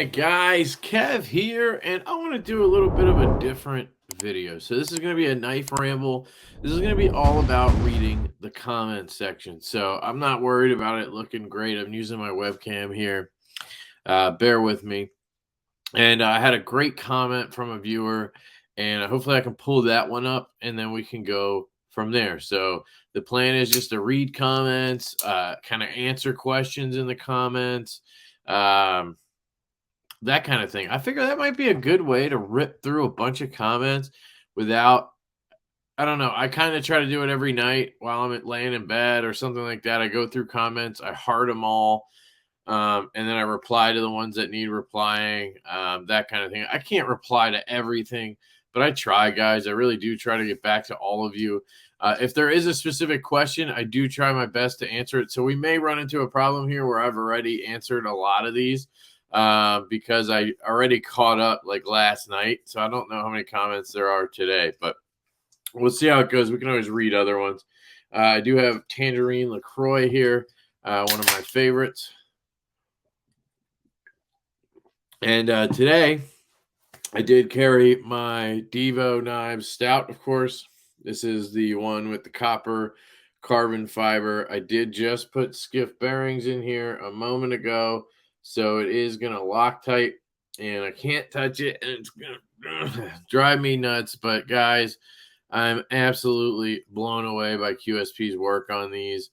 Hey guys, Kev here, and I want to do a little bit of a different video. So this is going to be a knife ramble. This is going to be all about reading the comment section. So I'm not worried about it looking great. I'm using my webcam here. Bear with me. And I had a great comment from a viewer, and hopefully I can pull that one up, and then we can go from there. So the plan is just to read comments, kind of answer questions in the comments. That kind of thing. I figure that might be a good way to rip through a bunch of comments without, I don't know. I kind of try to do it every night while I'm laying in bed or something like that. I go through comments, I heart them all, and then I reply to the ones that need replying, that kind of thing. I can't reply to everything, but I try, guys. I really do try to get back to all of you. If there is a specific question, I do try my best to answer it. So we may run into a problem here where I've already answered a lot of these. Because I already caught up like last night. So I don't know how many comments there are today, but we'll see how it goes. We can always read other ones. I do have Tangerine LaCroix here, one of my favorites. And today I did carry my Devo Stout, of course. This is the one with the copper carbon fiber. I did just put skiff bearings in here a moment ago. So it is going to Loctite, and I can't touch it, and it's going to drive me nuts. But, guys, I'm absolutely blown away by QSP's work on these.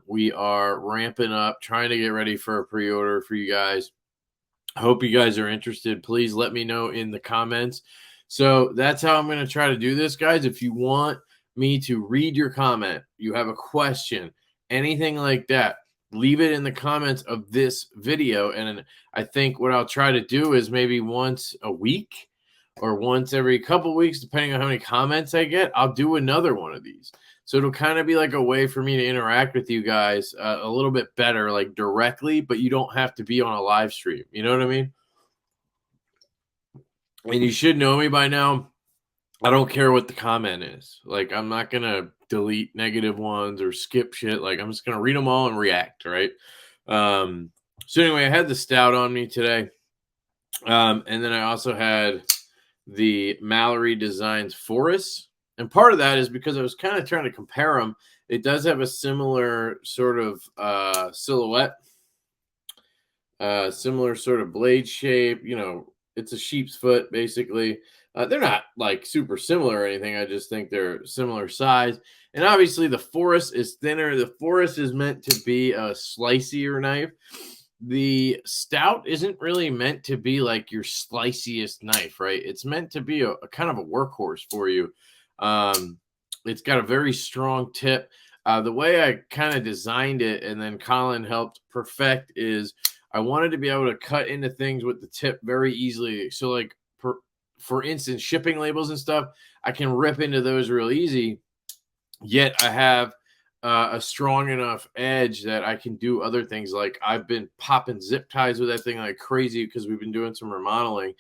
We are ramping up, trying to get ready for a pre-order for you guys. I hope you guys are interested. Please let me know in the comments. So that's how I'm going to try to do this, guys. If you want me to read your comment, you have a question, anything like that, leave it in the comments of this video. And I think what I'll try to do is maybe once a week or once every couple weeks, depending on how many comments I get, I'll do another one of these. So it'll kind of be like a way for me to interact with you guys a little bit better, like directly, but you don't have to be on a live stream. You know what I mean? And you should know me by now. I don't care what the comment is. Like, I'm not going to delete negative ones or skip shit. Like, I'm just going to read them all and react, right? So anyway, I had the Stout on me today. And then I also had the Mallory Designs Forest. And part of that is because I was kind of trying to compare them. It does have a similar sort of silhouette, similar sort of blade shape. You know, it's a sheep's foot, basically. They're not like super similar or anything. I just think they're similar size. And obviously the Forest is thinner. The Forest is meant to be a slicier knife. The Stout isn't really meant to be like your sliciest knife, right? It's meant to be a kind of a workhorse for you. It's got a very strong tip. The way I kind of designed it and then Colin helped perfect is I wanted to be able to cut into things with the tip very easily. So like for instance, shipping labels and stuff, I can rip into those real easy. Yet I have a strong enough edge that I can do other things. Like I've been popping zip ties with that thing like crazy because we've been doing some remodeling.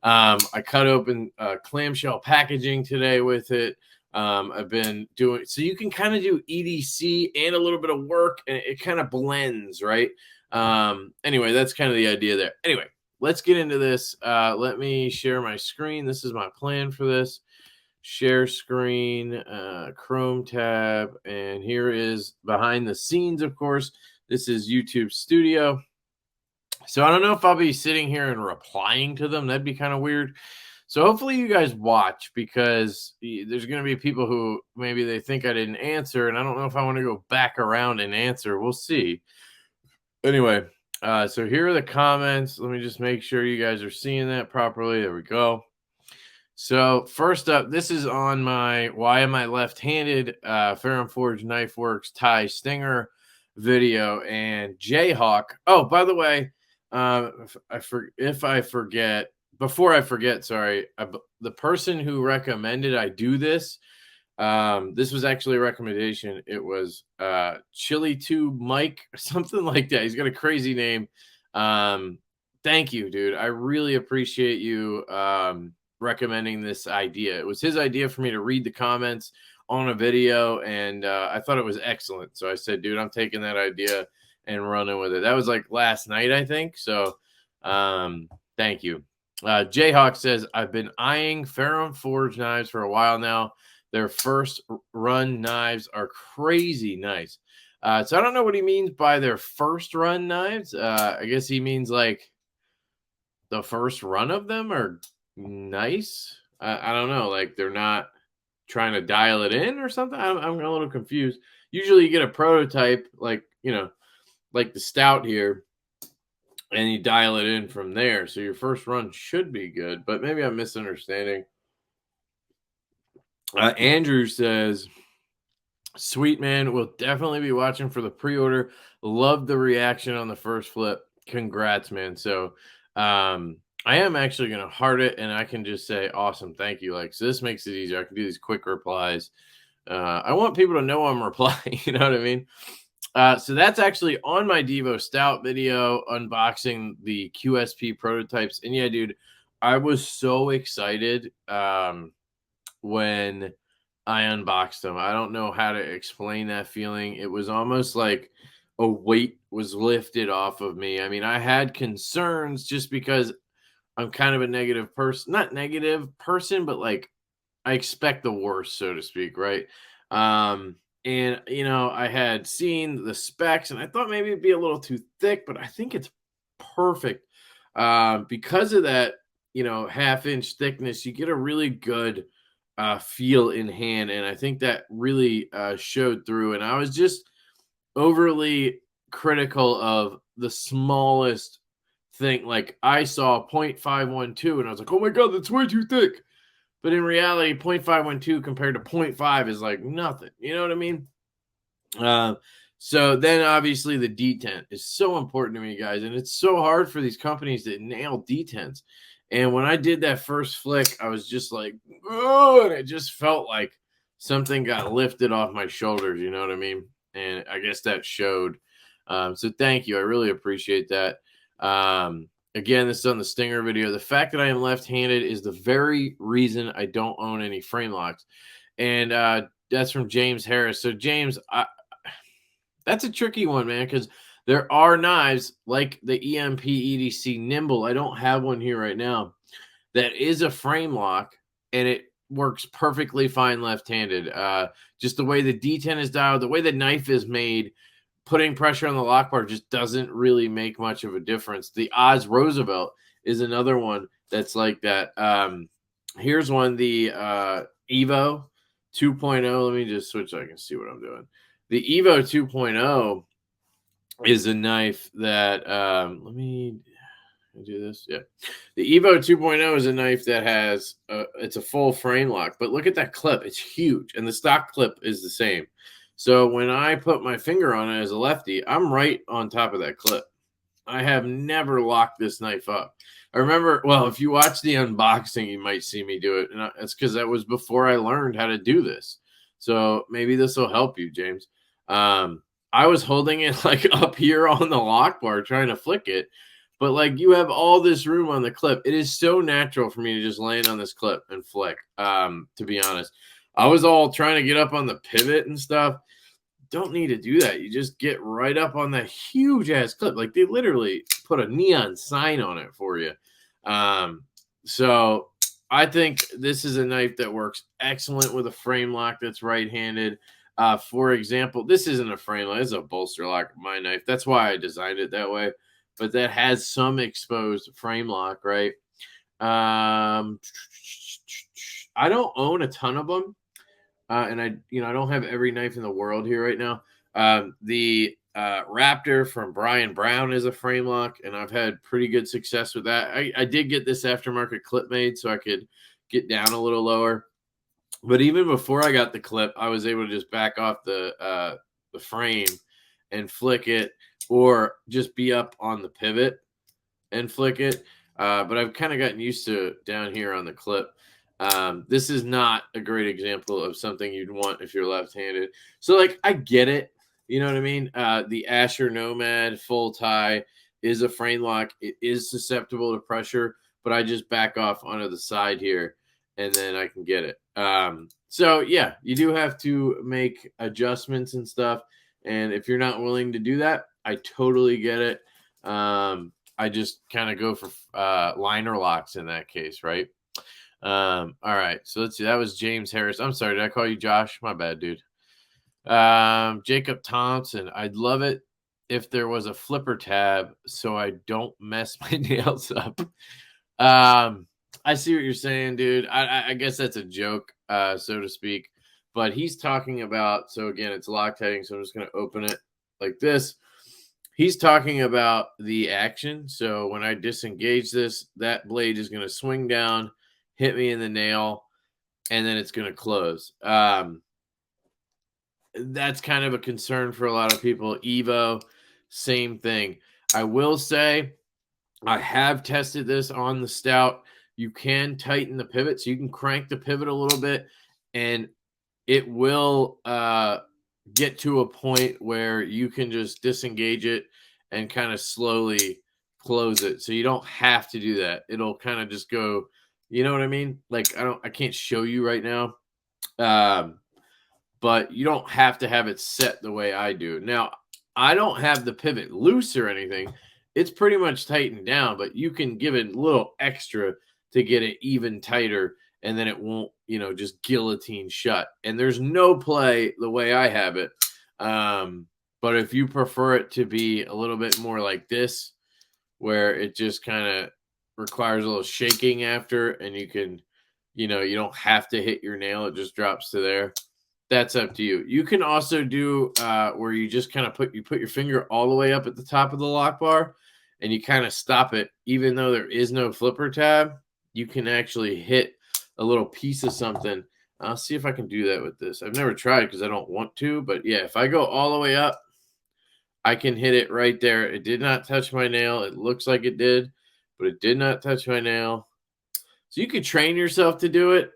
I cut open clamshell packaging today with it. I've been doing, so you can kind of do EDC and a little bit of work, and it kind of blends, right? Anyway, that's kind of the idea there. Anyway, let's get into this. Let me share my screen. This is my plan for this. Share screen, Chrome tab, and here is behind the scenes, of course. This is YouTube Studio. So I don't know if I'll be sitting here and replying to them. That'd be kind of weird. So hopefully you guys watch, because there's going to be people who maybe they think I didn't answer, and I don't know if I want to go back around and answer. We'll see. Anyway, so here are the comments. Let me just make sure you guys are seeing that properly. There we go. So first up, this is on my Why Am I Left-Handed Ferrum Forge Knife Works Tie Stinger video, and Jayhawk. Oh, by the way, before I forget, sorry, the person who recommended I do this, this was actually a recommendation. It was Chili Tube Mike or something like that. He's got a crazy name. Thank you, dude. I really appreciate you recommending this idea. It was his idea for me to read the comments on a video, and I thought it was excellent. So I said, dude, I'm taking that idea and running with it. That was like last night, I think. So Thank you. Jayhawk says, I've been eyeing Ferrum Forge knives for a while now. Their first run knives are crazy nice. So I don't know what he means by their first run knives. I guess he means like the first run of them are nice. I don't know. Like they're not trying to dial it in or something. I'm a little confused. Usually you get a prototype like, like the Stout here, and you dial it in from there. So your first run should be good, but maybe I'm misunderstanding. Andrew says, sweet man, we'll definitely be watching for the pre-order. Love the reaction on the first flip. Congrats, man. So I am actually going to heart it, and I can just say, awesome, thank you. Like, so this makes it easier. I can do these quick replies. I want people to know I'm replying. You know what I mean? So that's actually on my Devo Stout video unboxing the QSP prototypes. And yeah, dude, I was so excited when I unboxed them. I don't know how to explain that feeling. It was almost like a weight was lifted off of me. I mean, I had concerns just because I'm kind of a negative person, not negative person, but like I expect the worst, so to speak, right? And I had seen the specs and I thought maybe it'd be a little too thick, but I think it's perfect. Because of that, half-inch thickness, you get a really good feel in hand, and I think that really showed through. And I was just overly critical of the smallest thing. Like I saw 0.512 and I was like, oh my god, that's way too thick. But in reality, 0.512 compared to 0.5 is like nothing. You know what I mean? So then obviously the detent is so important to me, guys. And it's so hard for these companies to nail detents. And when I did that first flick, I was just like, oh, and it just felt like something got lifted off my shoulders. You know what I mean? And I guess that showed. So thank you. I really appreciate that. Again, this is on the Stinger video. The fact that I am left-handed is the very reason I don't own any frame locks. And that's from James Harris. So, James, that's a tricky one, man, because there are knives like the EMP EDC Nimble. I don't have one here right now. That is a frame lock, and it works perfectly fine left-handed. Just the way the detent is dialed, the way the knife is made, putting pressure on the lock bar just doesn't really make much of a difference. The Oz Roosevelt is another one that's like that. Here's one, the Evo 2.0. Let me just switch so I can see what I'm doing. The Evo 2.0 is a knife that, let me do this. Yeah. The Evo 2.0 is a knife that has, it's a full frame lock, but look at that clip. It's huge. And the stock clip is the same. So when I put my finger on it as a lefty, I'm right on top of that clip. I have never locked this knife up. I remember, well, if you watch the unboxing, you might see me do it. And that's because that was before I learned how to do this. So maybe this will help you, James. I was holding it like up here on the lock bar trying to flick it. But like you have all this room on the clip. It is so natural for me to just land on this clip and flick, to be honest. I was all trying to get up on the pivot and stuff. Don't need to do that. You just get right up on that huge ass clip. Like they literally put a neon sign on it for you. So I think this is a knife that works excellent with a frame lock that's right-handed. For example, this isn't a frame lock. It's a bolster lock, my knife. That's why I designed it that way. But that has some exposed frame lock, right? I don't own a ton of them. And I don't have every knife in the world here right now. The Raptor from Bryan Brown is a frame lock, and I've had pretty good success with that. I did get this aftermarket clip made so I could get down a little lower. But even before I got the clip, I was able to just back off the frame and flick it, or just be up on the pivot and flick it. But I've kind of gotten used to down here on the clip. This is not a great example of something you'd want if you're left-handed. So, like, I get it. You know what I mean? The Asher Nomad full tie is a frame lock. It is susceptible to pressure, but I just back off onto the side here, and then I can get it. So, yeah, you do have to make adjustments and stuff. And if you're not willing to do that, I totally get it. I just kind of go for liner locks in that case, right? All right, so let's see. That was James Harris. I'm sorry, did I call you Josh? My bad, dude. Jacob Thompson. I'd love it if there was a flipper tab so I don't mess my nails up. I see what you're saying, dude. I guess that's a joke, so to speak. But he's talking about, so again, it's Loctiting, so I'm just going to open it like this. He's talking about the action. So when I disengage this, that blade is going to swing down, hit me in the nail, and then it's going to close. That's kind of a concern for a lot of people. Evo, same thing. I will say I have tested this on the Stout. You can tighten the pivot, so you can crank the pivot a little bit, and it will get to a point where you can just disengage it and kind of slowly close it. So you don't have to do that. It'll kind of just go, you know what I mean? Like I can't show you right now. But you don't have to have it set the way I do. Now, I don't have the pivot loose or anything. It's pretty much tightened down, but you can give it a little extra to get it even tighter, and then it won't, just guillotine shut. And there's no play the way I have it. But if you prefer it to be a little bit more like this, where it just kind of requires a little shaking after, and you can, you don't have to hit your nail. It just drops to there. That's up to you. You can also do where you just kind of put your finger all the way up at the top of the lock bar, and you kind of stop it. Even though there is no flipper tab, you can actually hit a little piece of something. I'll see if I can do that with this. I've never tried because I don't want to, but yeah, if I go all the way up, I can hit it right there. It did not touch my nail. It looks like it did, but it did not touch my nail. So you could train yourself to do it.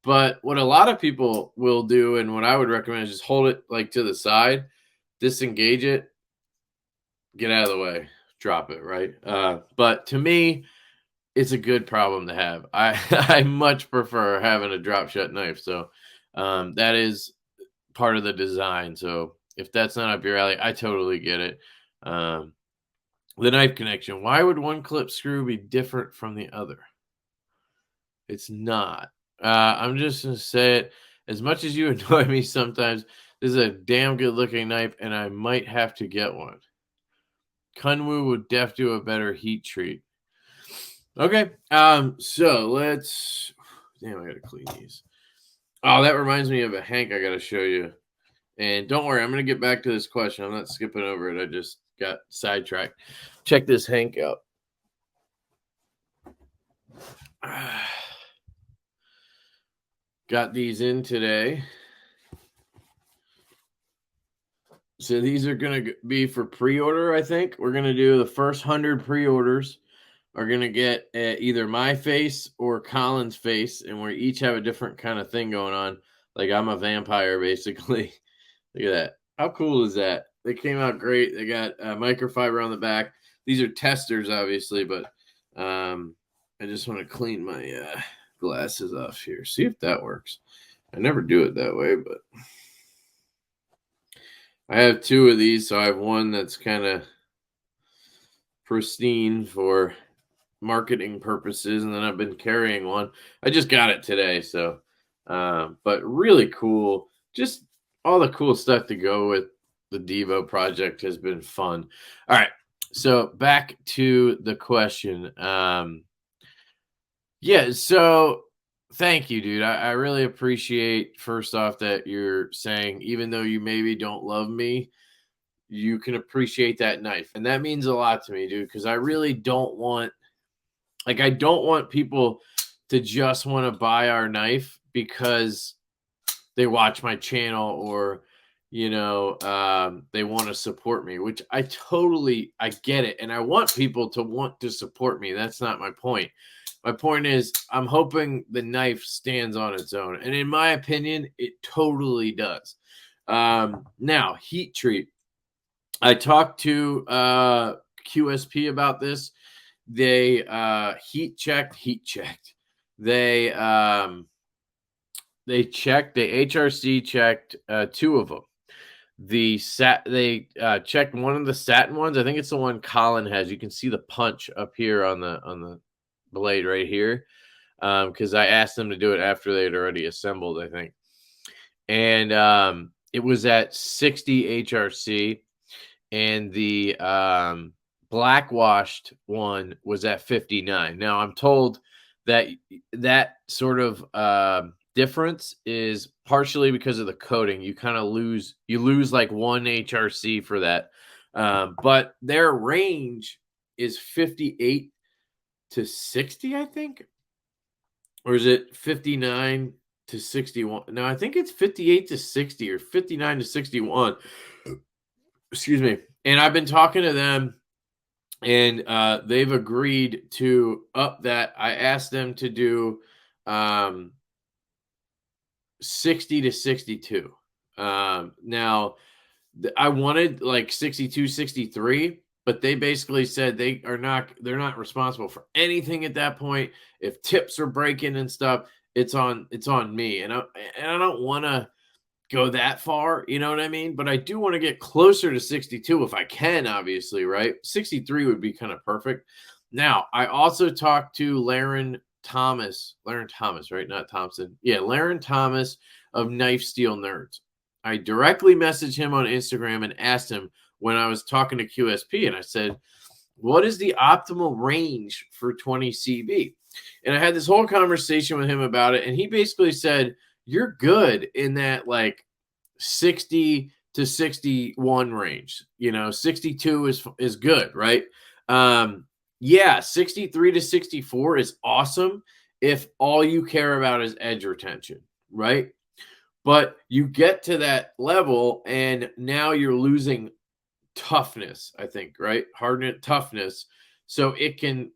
But what a lot of people will do, and what I would recommend, is just hold it like to the side, disengage it, get out of the way, drop it, right? But to me, it's a good problem to have. I much prefer having a drop shut knife. So that is part of the design. So if that's not up your alley, I totally get it. The knife connection. Why would one clip screw be different from the other? It's not. I'm just going to say it. As much as you annoy me sometimes, this is a damn good looking knife, and I might have to get one. Kunwu would def do a better heat treat. Okay. So let's. Damn, I got to clean these. Oh, that reminds me of a Hank I got to show you. And don't worry, I'm going to get back to this question. I'm not skipping over it. I just got sidetracked. Check this Hank out. Got these in today. So these are going to be for pre-order, I think. We're going to do the first 100 pre-orders are going to get either my face or Colin's face, and we each have a different kind of thing going on. Like I'm a vampire, basically. Look at that. How cool is that? They came out great. They got microfiber on the back. These are testers, obviously, but I just want to clean my glasses off here. See if that works. I never do it that way, but I have two of these, so I have one that's kind of pristine for marketing purposes, and then I've been carrying one. I just got it today, so but really cool. Just all the cool stuff to go with the Devo project has been fun. All right, so back to the question. Yeah, so thank you, dude. I really appreciate, first off, that you're saying, even though you maybe don't love me, you can appreciate that knife. And that means a lot to me, dude, because I really don't want, I don't want people to just want to buy our knife because they watch my channel or, they want to support me, which I get it. And I want people to want to support me. That's not my point. My point is, I'm hoping the knife stands on its own. And in my opinion, it totally does. Now, heat treat. I talked to QSP about this. They heat checked. They HRC checked two of them. they checked one of the satin ones. I think it's the one Colin has. You can see the punch up here on the blade right here. Because I asked them to do it after they had already assembled, I think. And it was at 60 HRC, and the black washed one was at 59. Now I'm told that that sort of difference is partially because of the coating. You kind of lose like 1 HRC for that. But their range is 58 to 60, I think. Or is it 59 to 61? No, I think it's 58 to 60 or 59 to 61. Excuse me. And I've been talking to them, and they've agreed to up that. I asked them to do 60 to 62. Now, I wanted like 62, 63, but they basically said they're not responsible for anything at that point. If tips are breaking and stuff, it's on me. And I don't want to go that far, you know what I mean? But I do want to get closer to 62 if I can, obviously, right? 63 would be kind of perfect. Now, I also talked to Laren Thomas, right? Not Thompson. Yeah, Laren Thomas of Knife Steel Nerds. I directly messaged him on Instagram and asked him when I was talking to QSP, and I said, what is the optimal range for 20 CB? And I had this whole conversation with him about it, and he basically said, you're good in that like 60 to 61 range. 62 is good, right? Yeah, 63 to 64 is awesome if all you care about is edge retention, right? But you get to that level, and now you're losing toughness, I think, right? Hardness, toughness. So it can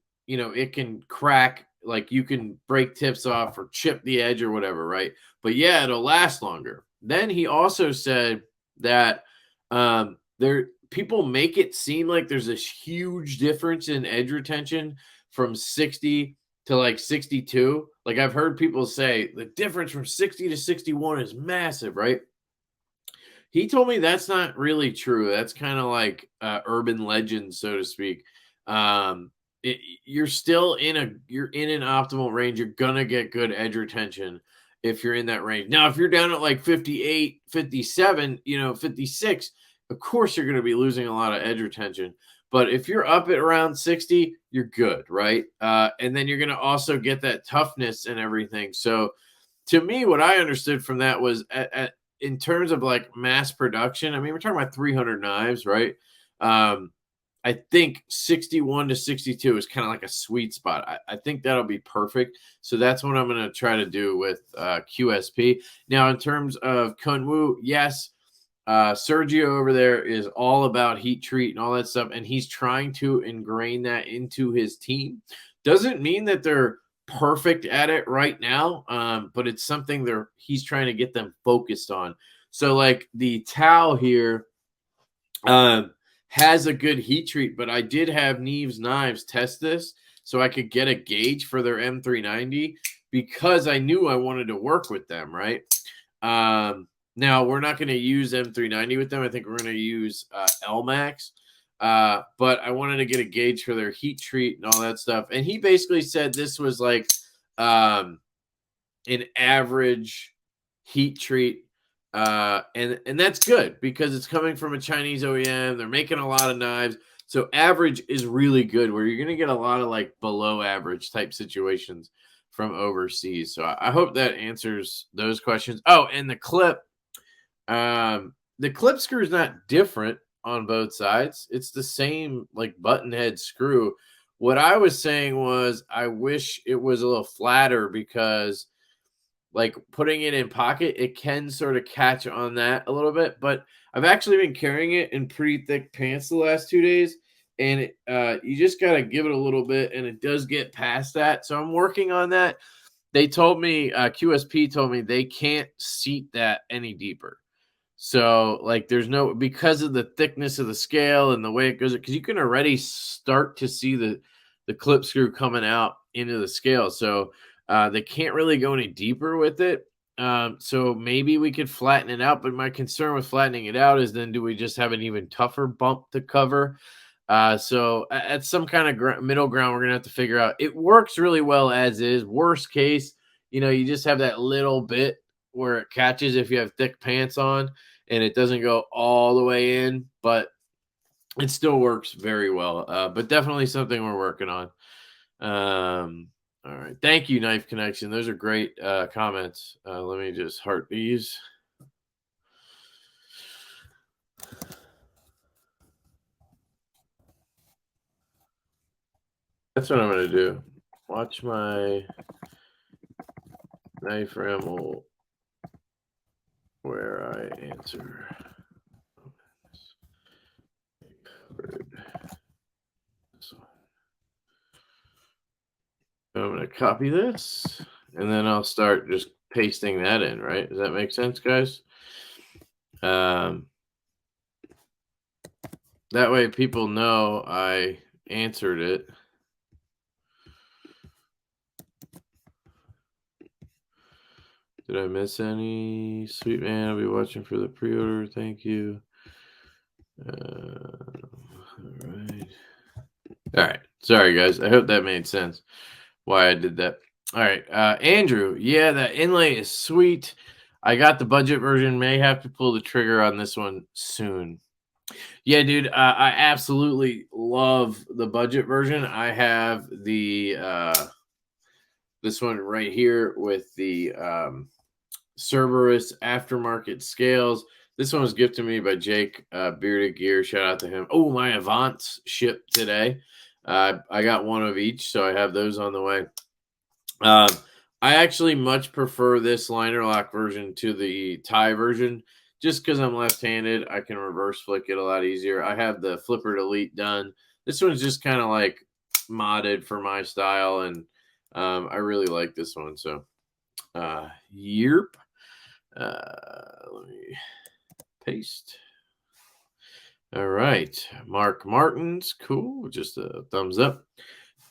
crack, like you can break tips off or chip the edge or whatever, right? But yeah, it'll last longer. Then he also said that people make it seem like there's this huge difference in edge retention from 60 to like 62. Like I've heard people say the difference from 60 to 61 is massive, right? He told me that's not really true. That's kind of like urban legend, so to speak. You're still in an optimal range. You're gonna get good edge retention if you're in that range. Now, if you're down at like 58, 57, 56, of course you're gonna be losing a lot of edge retention. But if you're up at around 60, you're good, right? And then you're gonna also get that toughness and everything. So, to me, what I understood from that was in terms of like mass production, I mean, we're talking about 300 knives, right? I think 61 to 62 is kind of like a sweet spot. I think that'll be perfect. So that's what I'm going to try to do with QSP. Now, in terms of Kunwu, yes, Sergio over there is all about heat treat and all that stuff, and he's trying to ingrain that into his team. Doesn't mean that they're perfect at it right now, but it's something he's trying to get them focused on. So like the Tau here has a good heat treat, but I did have Neves Knives test this so I could get a gauge for their M390 because I knew I wanted to work with them, right? Now we're not going to use M390 with them. I think we're going to use LMAX. But I wanted to get a gauge for their heat treat and all that stuff. And he basically said this was like an average heat treat. And that's good because it's coming from a Chinese OEM. They're making a lot of knives. So average is really good where you're going to get a lot of like below average type situations from overseas. So I hope that answers those questions. Oh, and the clip screw is not different on both sides. It's the same like button head screw. What I was saying was I wish it was a little flatter because like putting it in pocket, it can sort of catch on that a little bit. But I've actually been carrying it in pretty thick pants the last 2 days. And you just got to give it a little bit. And it does get past that. So I'm working on that. They told me, QSP told me they can't seat that any deeper. So like there's because of the thickness of the scale and the way it goes, because you can already start to see the clip screw coming out into the scale. So they can't really go any deeper with it. So maybe we could flatten it out, but my concern with flattening it out is then do we just have an even tougher bump to cover? So at some kind of middle ground, we're gonna have to figure out. It works really well as is. Worst case, you just have that little bit where it catches if you have thick pants on, and it doesn't go all the way in, but it still works very well. But definitely something we're working on. All right, thank you, Knife Connection. Those are great comments. Let me just heart these. That's what I'm going to do. Watch my Knife Ramble where I answer. I'm going to copy this, and then I'll start just pasting that in, right? Does that make sense, guys? That way people know I answered it. Did I miss any? Sweet man, I'll be watching for the pre-order. Thank you. All right. Sorry, guys. I hope that made sense why I did that. All right. Andrew, yeah, that inlay is sweet. I got the budget version. May have to pull the trigger on this one soon. Yeah, dude, I absolutely love the budget version. I have the this one right here with the Cerberus aftermarket scales. This one was gifted to me by Jake Bearded Gear. Shout out to him. Oh, my Avants shipped today. I got one of each, so I have those on the way. I actually much prefer this liner lock version to the tie version, just because I'm left-handed. I can reverse flick it a lot easier. I have the Flipper Elite done. This one's just kind of like modded for my style, and I really like this one. So, yerp. Let me paste. All right. Mark Martins. Cool. Just a thumbs up.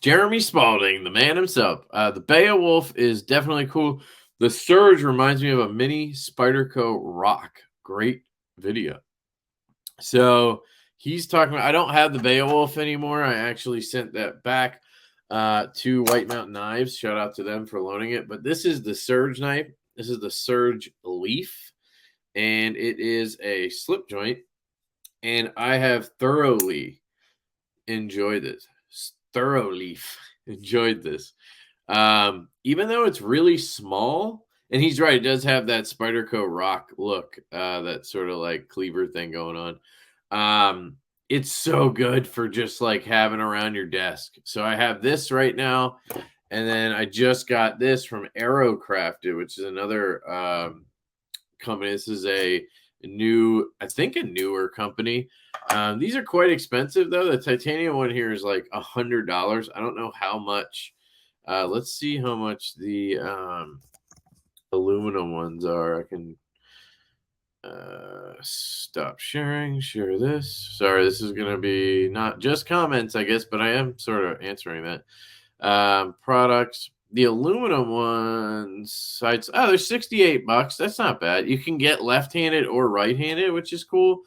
Jeremy Spalding, the man himself. The Beowulf is definitely cool. The Surge reminds me of a mini Spyderco Rock. Great video. So he's talking about, I don't have the Beowulf anymore. I actually sent that back to White Mountain Knives. Shout out to them for loaning it. But this is the Surge knife. This is the Surge Leaf. And it is a slip joint. And I have thoroughly enjoyed this. Thoroughly enjoyed this. Even though it's really small, and he's right, it does have that Spyderco Rock look, that sort of like cleaver thing going on. It's so good for just like having around your desk. So I have this right now, and then I just got this from Aerocrafted, which is another company. This is a newer company. These are quite expensive though. The titanium one here is like $100. I don't know how much. Let's see how much the aluminum ones are. I can stop sharing. Share this. Sorry, this is gonna be not just comments, I guess, but I am sort of answering that. Products. The aluminum ones, sites. Oh, they're $68. That's not bad. You can get left-handed or right-handed, which is cool.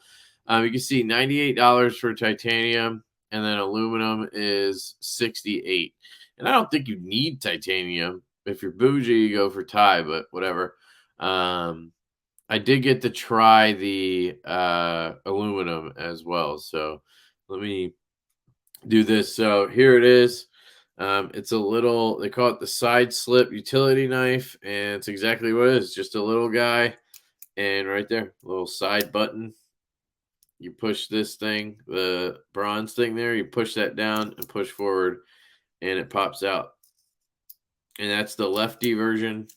You can see $98 for titanium, and then aluminum is $68. And I don't think you need titanium. If you're bougie, you go for tie, but whatever. I did get to try the aluminum as well. So let me do this. So here it is. It's a little, they call it the side slip utility knife, and it's exactly what it is. Just a little guy, and right there, a little side button. You push this thing, the bronze thing there, you push that down and push forward, and it pops out. And that's the lefty version,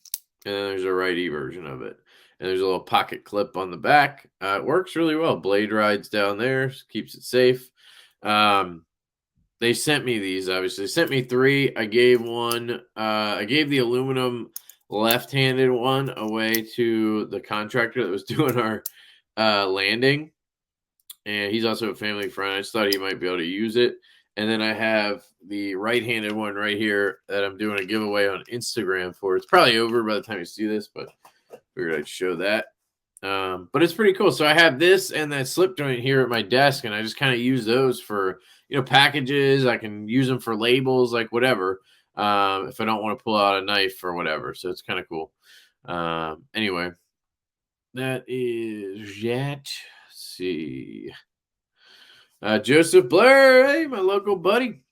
and then there's a righty version of it. And there's a little pocket clip on the back. It works really well. Blade rides down there, keeps it safe. They sent me these, obviously. They sent me 3. I gave one. I gave the aluminum left-handed one away to the contractor that was doing our landing. And he's also a family friend. I just thought he might be able to use it. And then I have the right-handed one right here that I'm doing a giveaway on Instagram for. It's probably over by the time you see this, but Figured I'd show that. But it's pretty cool. So I have this and that slip joint here at my desk, and I just kind of use those for, packages. I can use them for labels, like whatever. If I don't want to pull out a knife or whatever. So it's kind of cool. Anyway, that is that. Let's see. Joseph Blair, hey, my local buddy.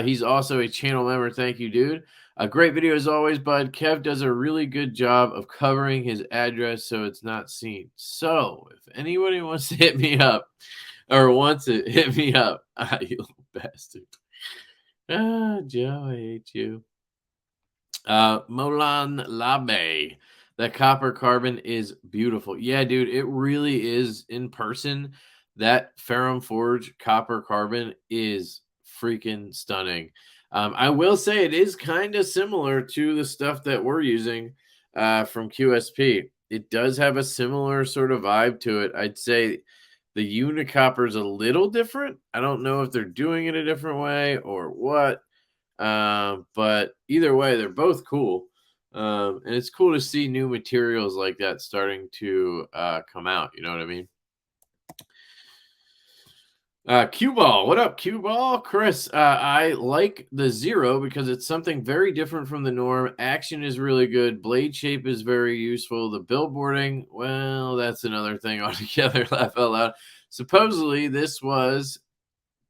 He's also a channel member. Thank you, dude. A great video as always, bud. Kev does a really good job of covering his address so it's not seen. So if anybody wants to hit me up or wants to hit me up, you little bastard. Joe, I hate you. Molan Labe. That copper carbon is beautiful. Yeah, dude, it really is in person. That Ferrum Forge copper carbon is freaking stunning. I will say it is kind of similar to the stuff that we're using from QSP. It does have a similar sort of vibe to it. I'd say the Unicopper is a little different. I don't know if they're doing it a different way or what. But either way, they're both cool. And it's cool to see new materials like that starting to come out. You know what I mean? Cue ball, what up, cue ball? Chris, I like the Zero because it's something very different from the norm. Action is really good. Blade shape is very useful. The billboarding, well, that's another thing altogether. Laugh out loud. Supposedly, this was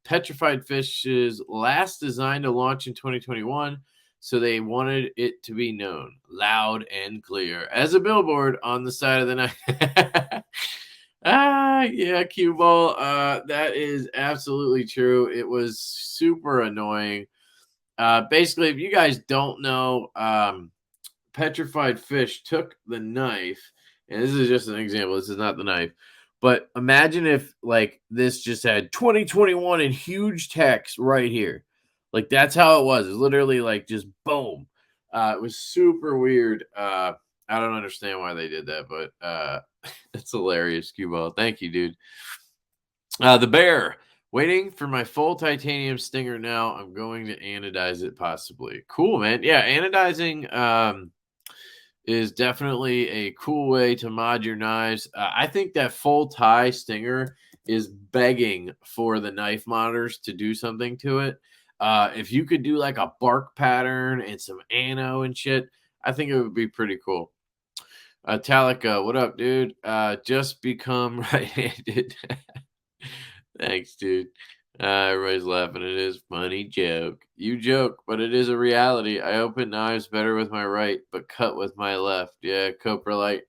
Petrified Fish's last design to launch in 2021, so they wanted it to be known loud and clear as a billboard on the side of the night. Yeah, cue ball. That is absolutely true. It was super annoying. Basically, if you guys don't know, Petrified Fish took the knife, and this is just an example. This is not the knife. But imagine if like this just had 2021 in huge text right here. Like that's how it was. It's literally like just boom. It was super weird. I don't understand why they did that, but it's hilarious, Q-Ball. Thank you, dude. The bear. Waiting for my full titanium stinger now. I'm going to anodize it possibly. Cool, man. Yeah, anodizing is definitely a cool way to mod your knives. I think that full tie stinger is begging for the knife modders to do something to it. If you could do like a bark pattern and some ano and shit, I think it would be pretty cool. Talica, what up, dude? Just become right-handed. Thanks, dude. Everybody's laughing at his funny joke. You joke, but it is a reality. I open knives better with my right, but cut with my left. Yeah, coprolite.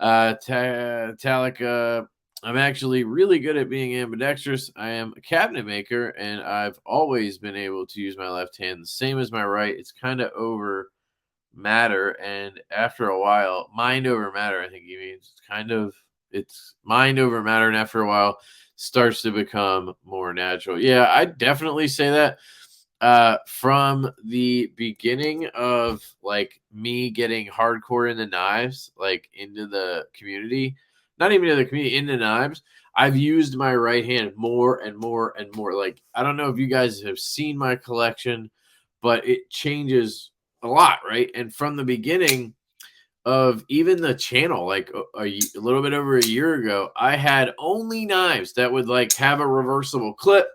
Talica, I'm actually really good at being ambidextrous. I am a cabinet maker, and I've always been able to use my left hand the same as my right. It's kind of over matter, and after a while, mind over matter, I think he means. It's mind over matter, and after a while starts to become more natural. Yeah, I definitely say that. From the beginning of like me getting hardcore into knives, like into the community, not even in the community, into knives, I've used my right hand more and more and more. Like, I don't know if you guys have seen my collection, but it changes a lot, right? And from the beginning of even the channel, like a little bit over a year ago, I had only knives that would like have a reversible clip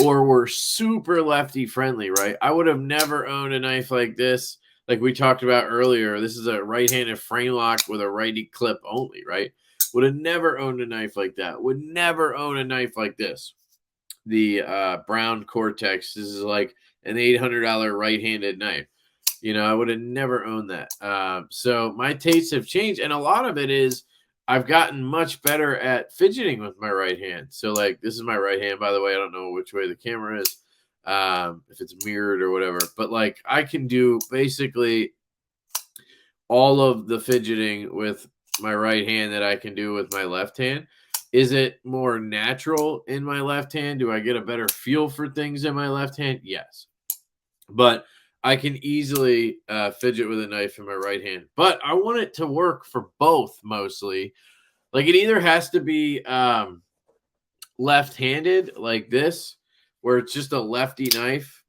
or were super lefty friendly, right? I would have never owned a knife like this, like we talked about earlier. This is a right-handed frame lock with a righty clip only, right? Would have never owned a knife like that. Would never own a knife like this. The Brown Cortex. This is like an $800 right-handed knife. I would have never owned that. So my tastes have changed, and a lot of it is I've gotten much better at fidgeting with my right hand. So like this is my right hand, by the way. I don't know which way the camera is, if it's mirrored or whatever, but like I can do basically all of the fidgeting with my right hand that I can do with my left hand. Is it more natural in my left hand? Do I get a better feel for things in my left hand? Yes. But I can easily fidget with a knife in my right hand. But I want it to work for both mostly. Like it either has to be left-handed like this, where it's just a lefty knife.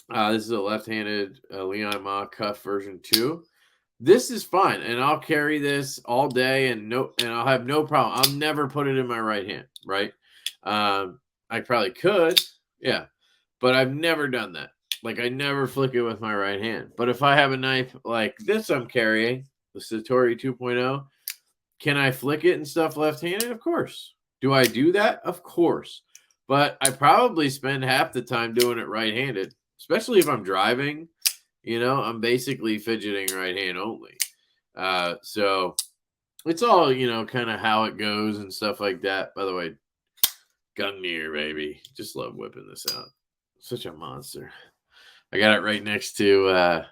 This is a left-handed Leon Ma Cuff version 2. this is fine, and I'll carry this all day, and I'll have no problem. I'll never put it in my right hand, right? I probably could, yeah, but I've never done that. Like, I never flick it with my right hand. But if I have a knife like this I'm carrying, the Satori 2.0, can I flick it and stuff left-handed? Of course. Do I do that? Of course. But I probably spend half the time doing it right-handed, especially if I'm driving. I'm basically fidgeting right hand only. So it's all, kind of how it goes and stuff like that. By the way, Gungnir, baby. Just love whipping this out. Such a monster. I got it right next to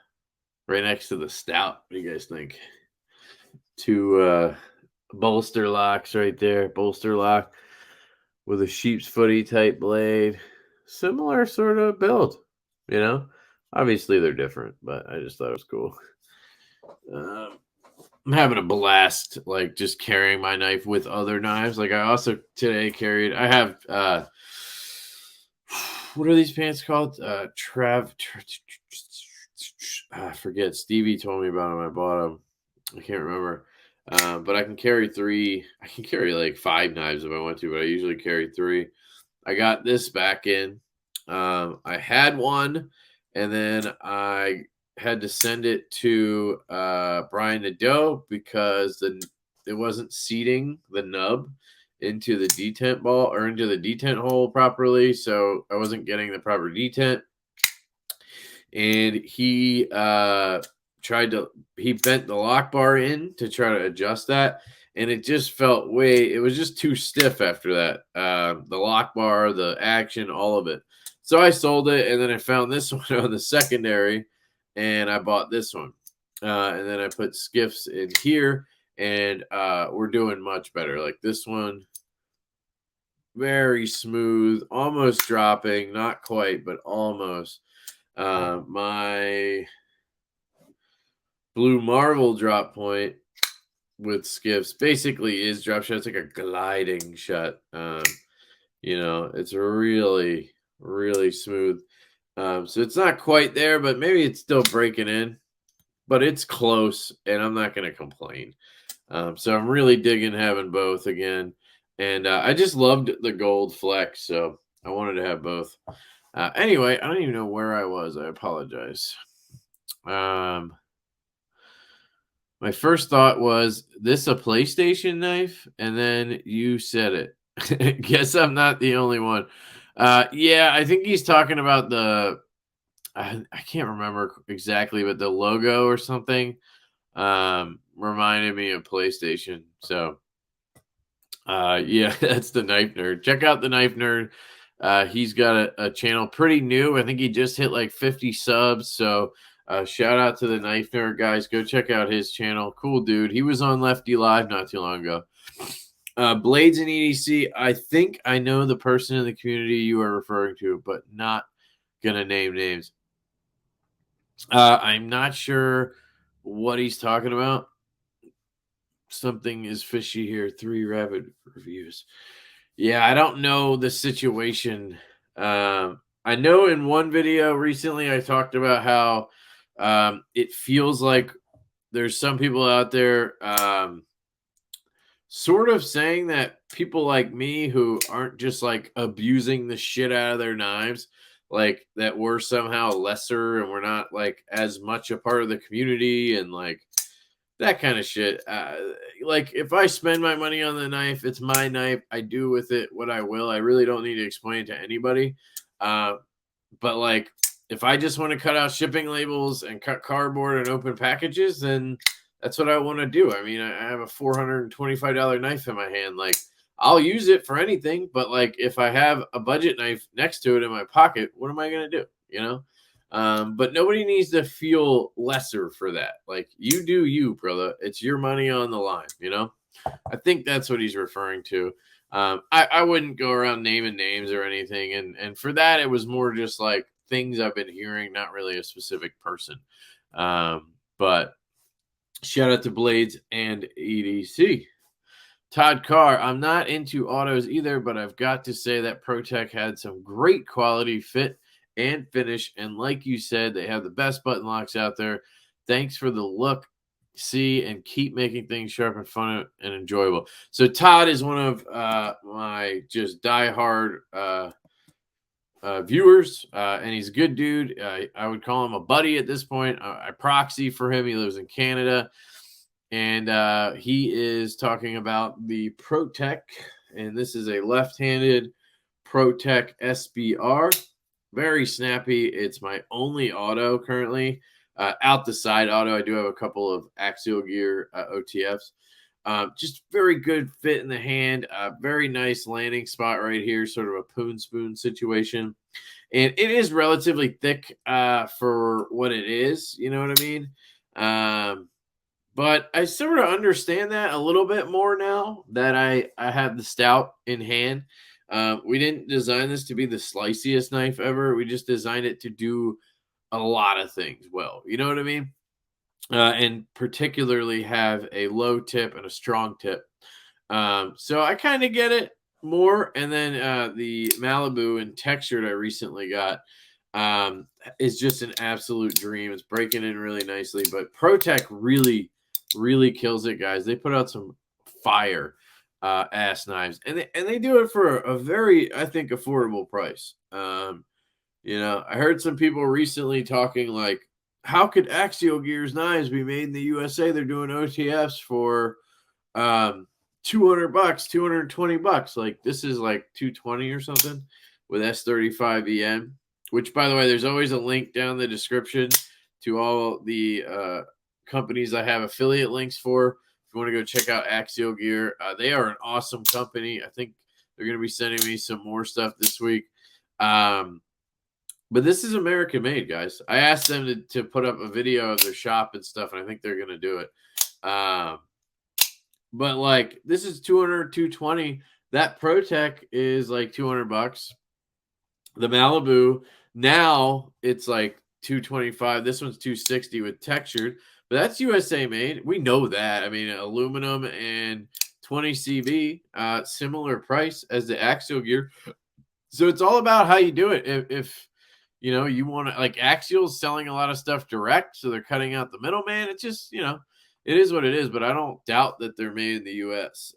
the Stout. What do you guys think? Two bolster locks right there. Bolster lock with a sheep's footy type blade. Similar sort of build, Obviously they're different, but I just thought it was cool. I'm having a blast, like, just carrying my knife with other knives. Like, I also today I have what are these pants called? I forget. Stevie told me about them. I bought them. I can't remember. But I can carry 3. I can carry like 5 knives if I want to, but I usually carry 3. I got this back in. I had one, and then I had to send it to Bryan the dough because it wasn't seating the nub into the detent ball or into the detent hole properly, so I wasn't getting the proper detent. And he bent the lock bar in to try to adjust that, and it just felt it was just too stiff after that. The lock bar, the action, all of it. So I sold it, and then I found this one on the secondary, and I bought this one. And then I put skiffs in here, and we're doing much better. Like this one, very smooth, almost dropping, not quite, but almost. My Blue Marvel drop point with skiffs basically is drop shot. It's like a gliding shot. It's really, really smooth. So it's not quite there, but maybe it's still breaking in, but it's close, and I'm not going to complain. So I'm really digging having both again. And I just loved the gold flex, so I wanted to have both. Anyway, I don't even know where I was. I apologize. My first thought was, this a PlayStation knife? And then you said it. Guess I'm not the only one. Yeah, I think he's talking about I can't remember exactly, but the logo or something reminded me of PlayStation. So, yeah, that's the Knife Nerd. Check out the Knife Nerd. He's got a channel pretty new. I think he just hit like 50 subs. So shout out to the Knife Nerd, guys. Go check out his channel. Cool dude. He was on Lefty Live not too long ago. Blades and EDC. I think I know the person in the community you are referring to, but not gonna name names. I'm not sure what he's talking about. Something is fishy here. 3 rapid reviews. Yeah, I don't know the situation. I know in one video recently I talked about how it feels like there's some people out there sort of saying that people like me who aren't just like abusing the shit out of their knives, like that we're somehow lesser and we're not like as much a part of the community and like that kind of shit. Like if I spend my money on the knife, it's my knife. I do with it what I will. I really don't need to explain it to anybody. But like if I just want to cut out shipping labels and cut cardboard and open packages, then that's what I want to do. I mean, I have a $425 knife in my hand. Like I'll use it for anything, but like if I have a budget knife next to it in my pocket, what am I going to do? But nobody needs to feel lesser for that. Like you do you, brother. It's your money on the line, I think that's what he's referring to. I wouldn't go around naming names or anything. And for that, it was more just like things I've been hearing, not really a specific person. But shout out to Blades and EDC. Todd Carr, I'm not into autos either, but I've got to say that Protec had some great quality fit and finish. And like you said, they have the best button locks out there. Thanks for the look. see and keep making things sharp and fun and enjoyable. So Todd is one of my just diehard viewers, and he's a good dude. I would call him a buddy at this point. I proxy for him. He lives in Canada, and he is talking about the Protec, and this is a left-handed Protec SBR. Very snappy. It's my only auto currently. Out the side auto, I do have a couple of axial gear OTFs. Just very good fit in the hand. Very nice landing spot right here, sort of a poon spoon situation. And it is relatively thick for what it is. You know what I mean? But I sort of understand that a little bit more now that I have the Stout in hand. We didn't design this to be the sliciest knife ever. We just designed it to do a lot of things well. You know what I mean? And particularly have a low tip and a strong tip. So I kind of get it more. And then the Malibu and textured I recently got is just an absolute dream. It's breaking in really nicely. But Protec really kills it, guys. They put out some fire ass knives, and they do it for a very, I think, affordable price. You know, I heard some people recently talking like, how could Axial Gear's knives be made in the USA? They're doing OTFs for $200, $220. Like, this is like 220 or something with S35EM, which, by the way, there's always a link down in the description to all the companies I have affiliate links for. If you want to go check out Axial Gear, they are an awesome company. I think they're going to be sending me some more stuff this week. But this is American made, guys. I asked them to put up a video of their shop and stuff, and I think they're going to do it. But like, this is 200, 220. That Protec is like $200. The Malibu, now it's like 225. This one's 260 with textured, but that's USA made. We know that. I mean, aluminum and 20 CV, similar price as the Axial Gear. So it's all about how you do it. If you know, you want to, like, Axial's selling a lot of stuff direct, so they're cutting out the middleman. It's just, you know, it is what it is, but I don't doubt that they're made in the U.S.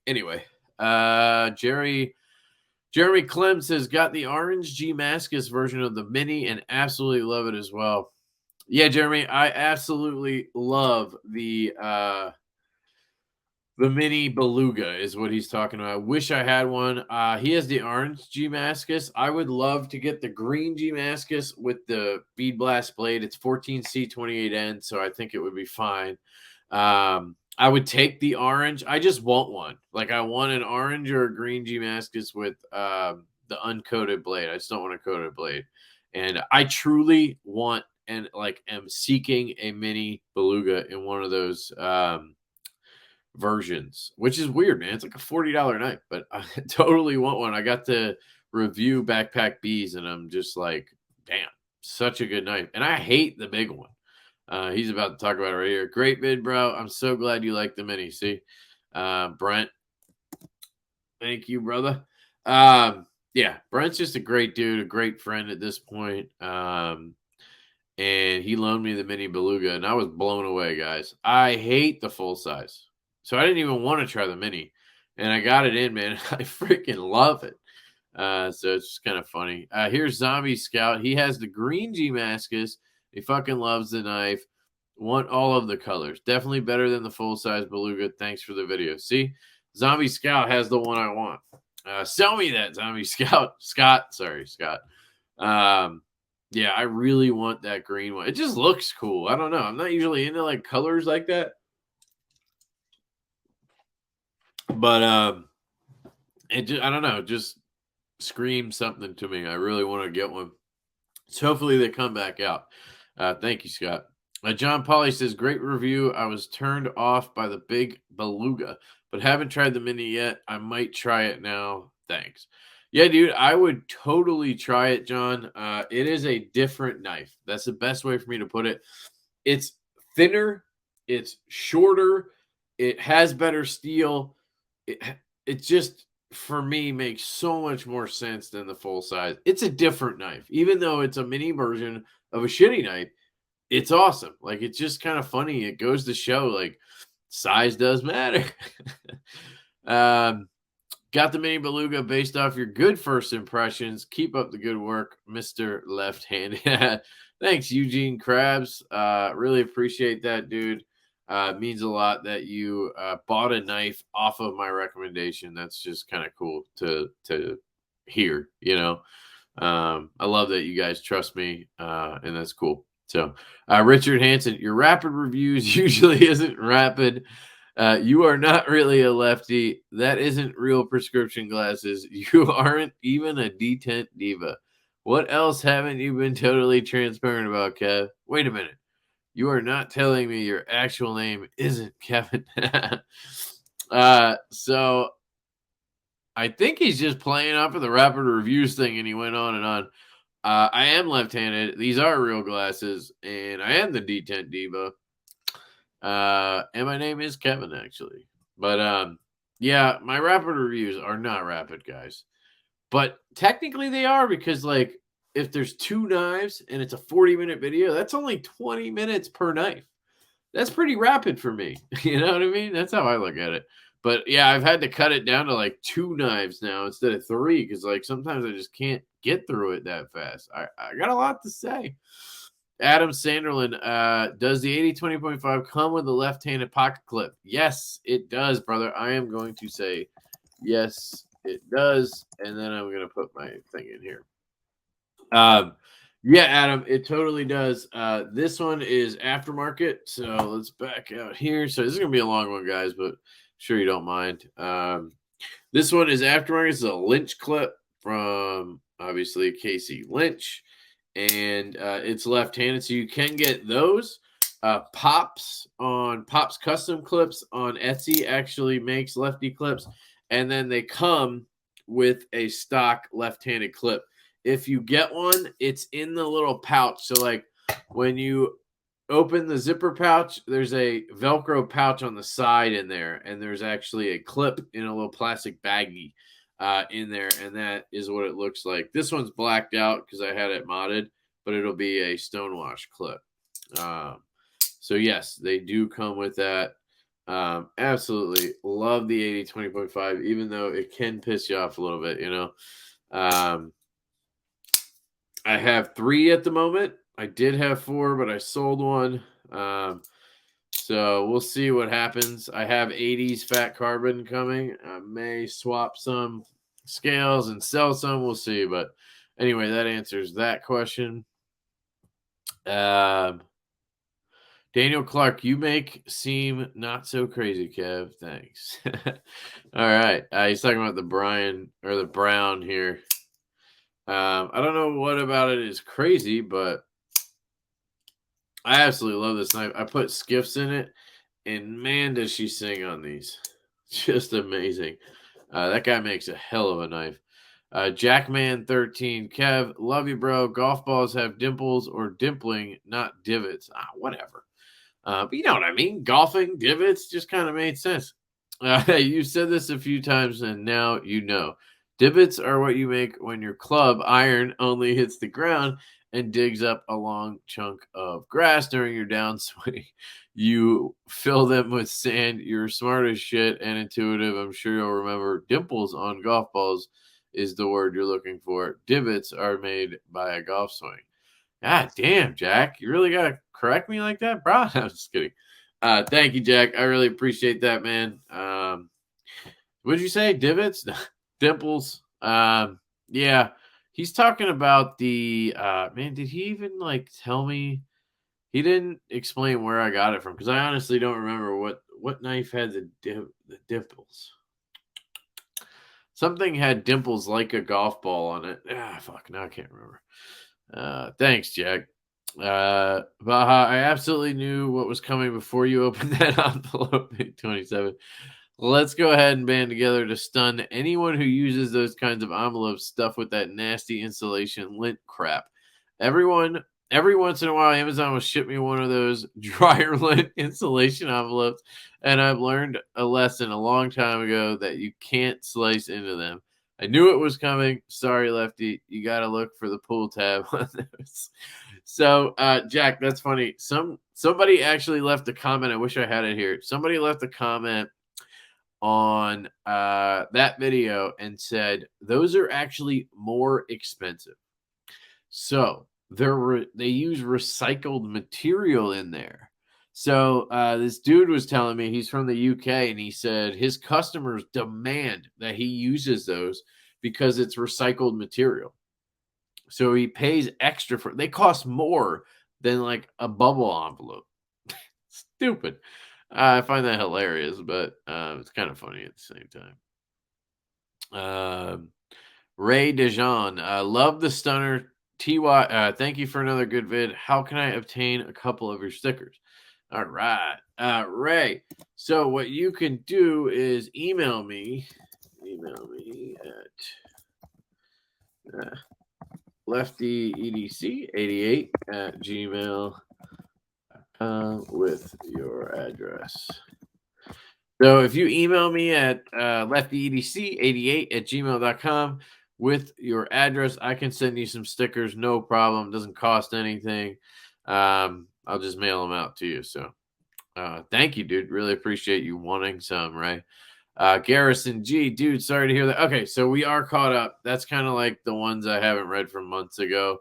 Anyway, Jeremy Clem says, got the orange G Mascus version of the Mini and absolutely love it as well. Yeah, Jeremy, I absolutely love the Mini Beluga is what he's talking about. I wish I had one. He has the orange G Mascus. I would love to get the green G Mascus with the bead blast blade. It's 14C 28N, so I think it would be fine. I would take the orange. I just want one. Like, I want an orange or a green G Mascus with the uncoated blade. I just don't want a coated blade. And I truly want and like am seeking a Mini Beluga in one of those versions, which is weird, man. It's like a $40 knife, but I totally want one. I got to review Backpack Bees, and I'm just like, damn, such a good knife. And I hate the big one. He's about to talk about it right here. Great vid, bro. I'm so glad you like the Mini. See, Brent, thank you, brother. Yeah, Brent's just a great dude, a great friend at this point. And he loaned me the Mini Beluga, and I was blown away, guys. I hate the full size. So I didn't even want to try the Mini, and I got it in, man. I freaking love it. So it's just kind of funny. Here's Zombie Scout. He has the green G Mascus. He fucking loves the knife. Want all of the colors. Definitely better than the full-size Beluga. Thanks for the video. See, Zombie Scout has the one I want. Sell me that, Zombie Scout. Scott. Yeah, I really want that green one. It just looks cool. I don't know. I'm not usually into like colors like that. But it just, I don't know, just screams something to me. I really want to get one. So hopefully they come back out. Thank you, Scott. John Polly says, great review. I was turned off by the big Beluga, but haven't tried the Mini yet. I might try it now. Thanks. Yeah, dude, I would totally try it, John. It is a different knife. That's the best way for me to put it. It's thinner. It's shorter. It has better steel. It just, for me, makes so much more sense than the full size. It's a different knife. Even though it's a mini version of a shitty knife, it's awesome. Like, it's just kind of funny. It goes to show, like, size does matter. um, got the mini beluga based off your good first impressions. Keep up the good work, Mr. Left-Handed. Thanks, Eugene Krabs. Really appreciate that, dude. It means a lot that you bought a knife off of my recommendation. That's just kind of cool to hear, you know. I love that you guys trust me, and that's cool. So, Richard Hansen, your rapid reviews usually isn't rapid. You are not really a lefty. That isn't real prescription glasses. You aren't even a detent diva. What else haven't you been totally transparent about, Kev? Wait a minute. You are not telling me your actual name isn't Kevin. So I think he's just playing off of the rapid reviews thing, and he went on and on. I am left-handed. These are real glasses, and I am the detent diva. And my name is Kevin, actually. But yeah, my rapid reviews are not rapid, guys. But technically they are, because, like, if there's 2 knives and it's a 40-minute video, that's only 20 minutes per knife. That's pretty rapid for me. You know what I mean? That's how I look at it. But yeah, I've had to cut it down to like 2 knives now instead of 3, because, like, sometimes I just can't get through it that fast. I got a lot to say. Adam Sanderlin, does the 80-20.5 come with a left-handed pocket clip? Yes, it does, brother. I am going to say yes, it does, and then I'm going to put my thing in here. Yeah, Adam, it totally does. This one is Aftermarket, so let's back out here. So this is going to be a long one, guys, but I'm sure you don't mind. This one is Aftermarket. It's a Lynch clip from, obviously, Casey Lynch. And it's left-handed, so you can get those. Pops Custom Clips on Etsy actually makes lefty clips, and then they come with a stock left-handed clip. If you get one, it's in the little pouch. So, like, when you open the zipper pouch, there's a Velcro pouch on the side in there, and there's actually a clip in a little plastic baggie in there, and that is what it looks like. This one's blacked out because I had it modded, but it'll be a stonewash clip. So yes, they do come with that. Absolutely love the 80-20.5, even though it can piss you off a little bit, you know. I have 3 at the moment. I did have 4, but I sold one. So we'll see what happens. I have 80s fat carbon coming. I may swap some scales and sell some. We'll see. But anyway, that answers that question. Daniel Clark, you seem not so crazy, Kev. Thanks. All right. He's talking about the Bryan or the Brown here. I don't know what about it is crazy, but I absolutely love this knife. I put skiffs in it, and man, does she sing on these. Just amazing. That guy makes a hell of a knife. Jackman13, Kev, love you, bro. Golf balls have dimples or dimpling, not divots. Whatever. But you know what I mean. Golfing, divots, just kind of made sense. You said this a few times, and now you know. Divots are what you make when your club iron only hits the ground and digs up a long chunk of grass during your downswing. You fill them with sand. You're smart as shit and intuitive. I'm sure you'll remember dimples on golf balls is the word you're looking for. Divots are made by a golf swing. God damn, Jack. You really got to correct me like that, bro? I'm just kidding. Thank you, Jack. I really appreciate that, man. What did you say? Divots? Dimples? Yeah. He's talking about the man, did he even like tell me? He didn't explain where I got it from, because I honestly don't remember what knife had the dimples. Something had dimples like a golf ball on it. Fuck, now I can't remember. Thanks, Jack. Baha, I absolutely knew what was coming before you opened that envelope, 27. Let's go ahead and band together to stun anyone who uses those kinds of envelopes stuffed with that nasty insulation lint crap. Every once in a while, Amazon will ship me one of those dryer lint insulation envelopes, and I've learned a lesson a long time ago that you can't slice into them. I knew it was coming. Sorry, Lefty. You got to look for the pull tab on those. So, Jack, that's funny. Somebody actually left a comment. I wish I had it here. Somebody left a comment on that video and said those are actually more expensive. So they use recycled material in there. So this dude was telling me he's from the UK, and he said his customers demand that he uses those because it's recycled material. So he pays extra for. They cost more than like a bubble envelope. Stupid. I find that hilarious, but it's kind of funny at the same time. Ray DeJean, love the stunner. TY, thank you for another good vid. How can I obtain a couple of your stickers? All right, Ray. So what you can do is email me at LeftyEDC88 at gmail with your address. So if you email me at LeftyEDC88 at gmail.com with your address, I can send you some stickers, no problem. Doesn't cost anything. I'll just mail them out to you. So thank you, dude. Really appreciate you wanting some, right? Garrison G, dude, sorry to hear that. Okay, so we are caught up. That's kind of like the ones I haven't read from months ago.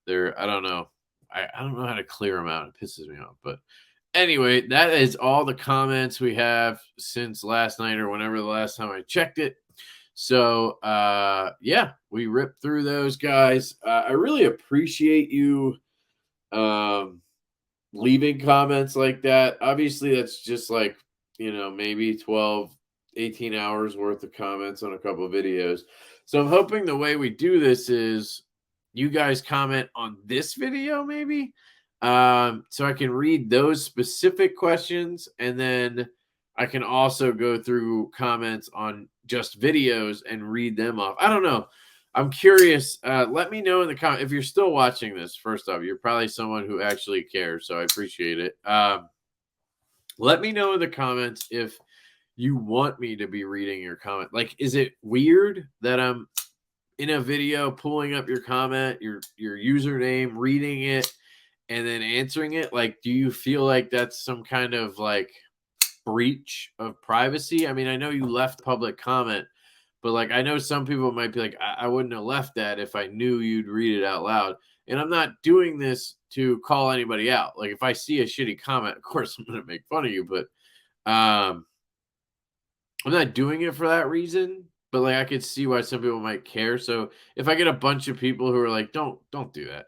I don't know. I don't know how to clear them out. It pisses me off, but anyway, that is all the comments we have since last night or whenever the last time I checked it. So, yeah, we ripped through those guys. I really appreciate you leaving comments like that. Obviously, that's just like, maybe 12, 18 hours worth of comments on a couple of videos. So I'm hoping the way we do this is you guys comment on this video, maybe. So I can read those specific questions, and then I can also go through comments on just videos and read them off. I don't know. I'm curious. Let me know in the comment if you're still watching this. First off, you're probably someone who actually cares, so I appreciate it. Let me know in the comments if you want me to be reading your comment. Like, is it weird that I'm in a video pulling up your comment, your username, reading it, and then answering it? Like, do you feel like that's some kind of like breach of privacy? I mean, I know you left public comment, but like, I know some people might be like, I wouldn't have left that if I knew you'd read it out loud. And I'm not doing this to call anybody out. Like, if I see a shitty comment, of course I'm going to make fun of you, but I'm not doing it for that reason. But like, I could see why some people might care. So if I get a bunch of people who are like, don't do that,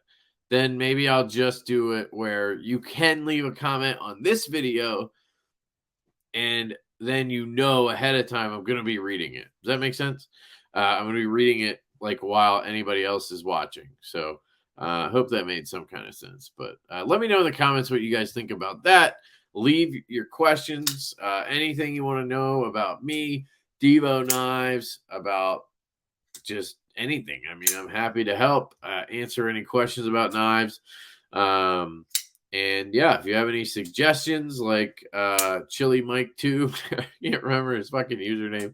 then maybe I'll just do it where you can leave a comment on this video, and then ahead of time I'm going to be reading it. Does that make sense? I'm going to be reading it like while anybody else is watching. So I hope that made some kind of sense. But let me know in the comments what you guys think about that. Leave your questions, anything you want to know about me, Devo Knives, about just anything. I mean, I'm happy to help answer any questions about knives. And yeah, if you have any suggestions, like Chili Mike 2, I can't remember his fucking username,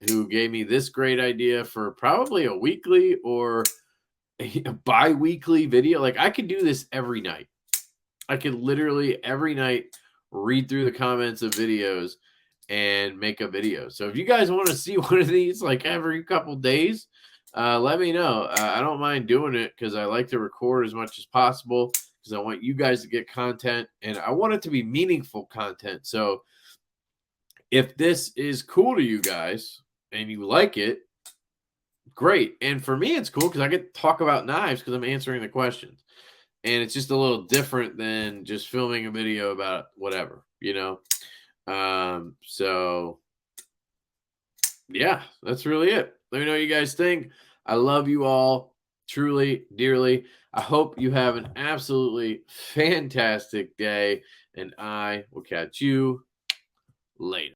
who gave me this great idea for probably a weekly or a bi-weekly video. Like, I could do this every night. I could literally every night read through the comments of videos and make a video. So if you guys want to see one of these like every couple days, let me know. I don't mind doing it because I like to record as much as possible because I want you guys to get content, and I want it to be meaningful content. So if this is cool to you guys and you like it, great. And for me, it's cool because I get to talk about knives because I'm answering the questions. And it's just a little different than just filming a video about whatever, So yeah, that's really it. Let me know what you guys think. I love you all truly, dearly. I hope you have an absolutely fantastic day, and I will catch you later.